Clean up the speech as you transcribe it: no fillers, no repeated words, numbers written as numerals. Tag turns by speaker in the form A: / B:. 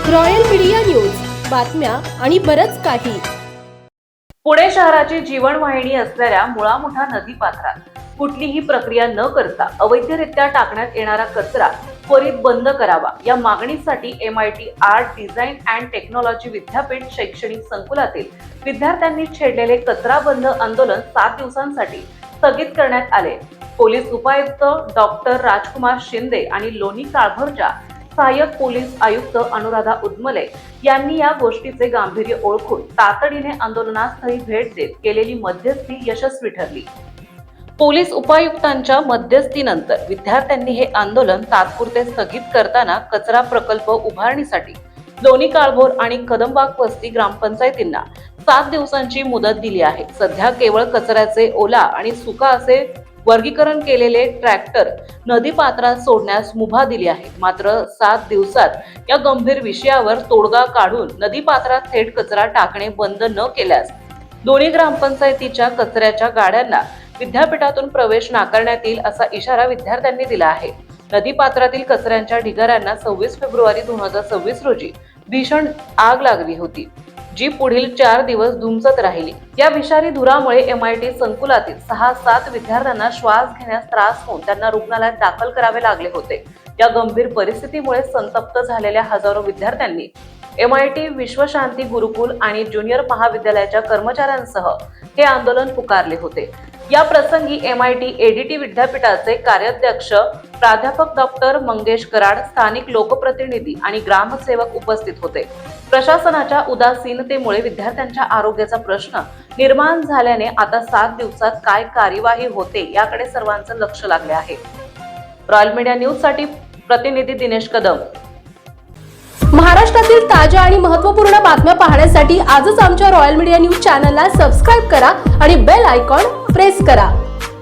A: Royal media news, बातम्या आणि बरंच काही.
B: पुणे शहराची जीवनवाहिनी असलेल्या मुळामुठा नदीपात्रात कुठलीही प्रक्रिया न करता अवैधरित्या टाकण्यात येणारा कचरा त्वरित बंद करावा या मागणीसाठी MIT art design and technology विद्यापीठ शैक्षणिक संकुलातील विद्यार्थ्यांनी छेडलेले कचरा बंद आंदोलन 7 दिवसांसाठी स्थगित करण्यात आले. पोलीस उपायुक्त डॉक्टर राजकुमार शिंदे आणि लोणी काळभोरच्या सहाय्यक पोलीस आयुक्त अनुराधा उदमले यांनी या गोष्टीचे गांभीर्य ओळखून तातडीने आंदोलनास्थळी भेट देत केलेली मध्यस्थी यशस्वी ठरली. पोलीस उपायुक्तांच्या मध्यस्थीनंतर विद्यार्थ्यांनी हे आंदोलन तात्पुरते स्थगित करताना कचरा प्रकल्प उभारणीसाठी लोणी काळभोर आणि कदमबाग वस्ती ग्रामपंचायतींना 7 दिवसांची मुदत दिली आहे. सध्या केवळ कचऱ्याचे ओला आणि सुका असे वर्गीकरण केलेले ट्रॅक्टर नदीपात्रात सोडण्यास मुभा दिली आहे. मात्र 7 दिवसात या गंभीर विषयावर तोडगा काढून नदीपात्रात थेट कचरा टाकणे बंद न केल्यास दोन्ही ग्रामपंचायतीच्या कचऱ्याच्या गाड्यांना विद्यापीठातून प्रवेश नाकारण्यात येईल असा इशारा विद्यार्थ्यांनी दिला आहे. नदीपात्रातील कचऱ्यांच्या ढिगाऱ्यांना 26 फेब्रुवारी 2026 रोजी भीषण आग लागली होती, जी पुढील 4 दिवस धुमसत राहिली. या विषारी धुरामुळे MIT संकुलातील 6-7 विद्यार्थ्यांना श्वास घेण्यास त्रास होऊन त्यांना रुग्णालयात दाखल करावे लागले होते. या गंभीर परिस्थितीमुळे संतप्त झालेल्या हजारो विद्यार्थ्यांनी MIT विश्वशांती गुरुकुल आणि ज्युनियर महाविद्यालयाच्या कर्मचाऱ्यांसह हे आंदोलन पुकारले होते. या प्रसंगी MIT ADT विद्यापीठाचे कार्याध्यक्ष प्राध्यापक डॉक्टर मंगेश कराड, स्थानिक लोकप्रतिनिधी आणि ग्रामसेवक उपस्थित होते. प्रशासनाच्या उदासीनतेमुळे विद्यार्थ्यांच्या आरोग्याचा प्रश्न निर्माण झाल्याने आता 7 दिवसात काय कार्यवाही होते याकडे सर्वांचं लक्ष लागले आहे. रॉयल मीडिया न्यूज साठी प्रतिनिधी दिनेश कदम.
A: महाराष्ट्रातील ताज्या आणि महत्त्वपूर्ण बातम्या पाहण्यासाठी आजच आमच्या रॉयल मीडिया न्यूज चॅनलला सबस्क्राईब करा आणि बेल आयकॉन प्रेस करा.